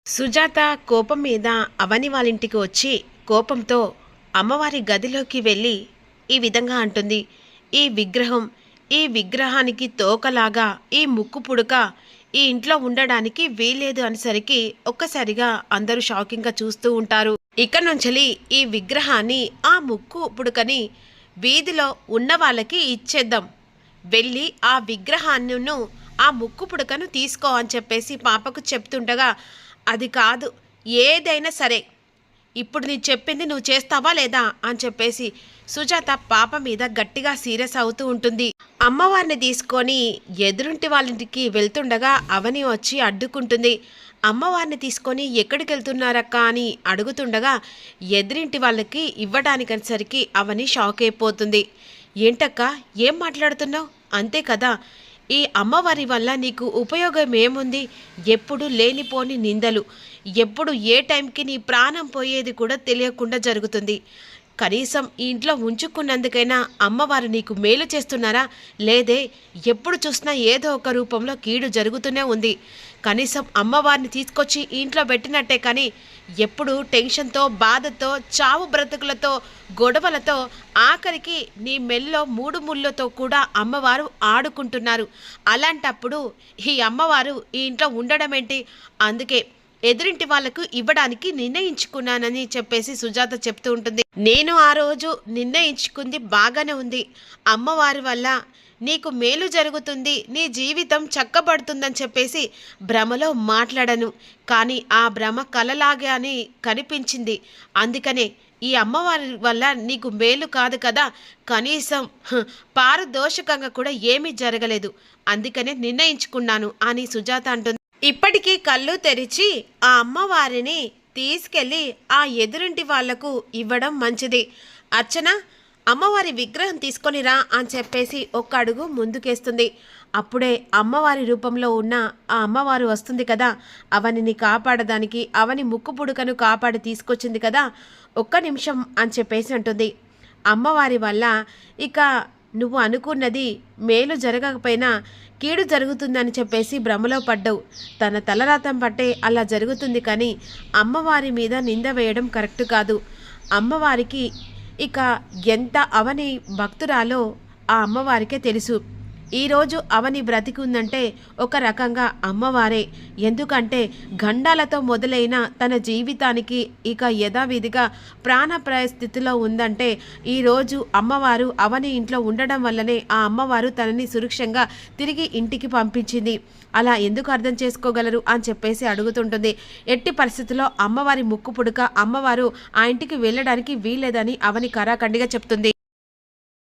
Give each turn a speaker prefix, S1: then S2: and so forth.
S1: సుజాత కోపం మీద అవని వాళ్ళింటికి వచ్చి కోపంతో అమ్మవారి గదిలోకి వెళ్ళి ఈ విధంగా అంటుంది. ఈ విగ్రహానికి తోకలాగా ఈ ముక్కు పుడక ఈ ఇంట్లో ఉండడానికి వీల్లేదు అనేసరికి ఒక్కసారిగా అందరూ షాకింగ్గా చూస్తూ ఉంటారు. ఇక్కడ నుంచి ఈ విగ్రహాన్ని ఆ ముక్కు పుడకని వీధిలో ఉన్న వాళ్ళకి ఇచ్చేద్దాం, వెళ్ళి ఆ విగ్రహాన్ని ఆ ముక్కు పుడకను తీసుకో అని చెప్పేసి పాపకు చెప్తుండగా, అది కాదు, ఏదైనా సరే ఇప్పుడు నీ చెప్పింది నువ్వు చేస్తావా లేదా అని చెప్పేసి సుజాత పాప మీద గట్టిగా సీరియస్ అవుతూ ఉంటుంది. అమ్మవారిని తీసుకొని ఎదురుంటి వాళ్ళింటికి వెళ్తుండగా అవని వచ్చి అడ్డుకుంటుంది. అమ్మవారిని తీసుకొని ఎక్కడికి వెళ్తున్నారక్క అని అడుగుతుండగా ఎదురింటి వాళ్ళకి ఇవ్వడానికనేసరికి అవని షాక్ అయిపోతుంది. ఏంటక్క, ఏం మాట్లాడుతున్నావు? అంతే కదా, ఈ అమ్మవారి వల్ల నీకు ఉపయోగం ఏముంది? ఎప్పుడు లేనిపోని నిందలు, ఎప్పుడు ఏ టైంకి నీ ప్రాణం పోయేది కూడా తెలియకుండా జరుగుతుంది. కనీసం ఈ ఇంట్లో ఉంచుకున్నందుకైనా అమ్మవారు నీకు మేలు చేస్తున్నారా? లేదే, ఎప్పుడు చూసినా ఏదో ఒక రూపంలో కీడు జరుగుతూనే ఉంది. కనీసం అమ్మవారిని తీసుకొచ్చి ఇంట్లో పెట్టినట్టే కానీ ఎప్పుడు టెన్షన్తో, బాధతో, చావు బ్రతుకులతో, గొడవలతో, ఆఖరికి నీ మెల్లో 3 ముళ్ళతో కూడా అమ్మవారు ఆడుకుంటున్నారు. అలాంటప్పుడు ఈ అమ్మవారు ఈ ఇంట్లో ఉండడం ఏంటి? అందుకే ఎదురింటి వాళ్లకు ఇవ్వడానికి నిర్ణయించుకున్నానని చెప్పేసి సుజాత చెప్తూ ఉంటుంది. నేను ఆ రోజు నిర్ణయించుకుంది బాగానే ఉంది. అమ్మవారి వల్ల నీకు మేలు జరుగుతుంది, నీ జీవితం చక్కబడుతుందని చెప్పేసి భ్రమలో మాట్లాడను. కానీ ఆ భ్రమ కలలాగానే కనిపించింది. అందుకనే ఈ అమ్మవారి వల్ల నీకు మేలు కాదు కదా, కనీసం పారదోషకంగా కూడా ఏమీ జరగలేదు. అందుకనే నిర్ణయించుకున్నాను అని సుజాత అంటుంది. ఇప్పటికీ కళ్ళు తెరిచి ఆ అమ్మవారిని తీసుకెళ్ళి ఆ ఎదురింటి వాళ్లకు ఇవ్వడం మంచిది. అర్చన, అమ్మవారి విగ్రహం తీసుకొని రా అని చెప్పేసి ఒక్క అడుగు ముందుకేస్తుంది. అప్పుడే అమ్మవారి రూపంలో ఉన్న ఆ అమ్మవారు వస్తుంది కదా, అవనిని కాపాడడానికి, అవని ముక్కు పుడుకను కాపాడి తీసుకొచ్చింది కదా, ఒక్క నిమిషం అని చెప్పేసి అంటుంది. అమ్మవారి వల్ల ఇక నువ్వు అనుకున్నది మేలు జరగకపోయినా కీడు జరుగుతుందని చెప్పేసి భ్రమలో పడ్డావు. తన తలరాతం పట్టే అలా జరుగుతుంది, కానీ అమ్మవారి మీద నింద వేయడం కరెక్ట్ కాదు. అమ్మవారికి ఇక ఎంత అవని భక్తురాలో ఆ అమ్మవారికే తెలుసు. ఈరోజు అవని బ్రతికుందంటే ఒక రకంగా అమ్మవారే. ఎందుకంటే గండాలతో మొదలైన తన జీవితానికి ఇక యథావిధిగా ప్రాణప్రాయ స్థితిలో ఉందంటే ఈరోజు అమ్మవారు అవని ఇంట్లో ఉండడం వల్లనే ఆ అమ్మవారు తనని సురక్షంగా తిరిగి ఇంటికి పంపించింది. అలా ఎందుకు అర్థం చేసుకోగలరు అని చెప్పేసి అడుగుతుంటుంది. ఎట్టి పరిస్థితుల్లో అమ్మవారి ముక్కు పుడక, అమ్మవారు ఆ ఇంటికి వెళ్ళడానికి వీల్లేదని అవని కరాఖండిగా చెప్తుంది.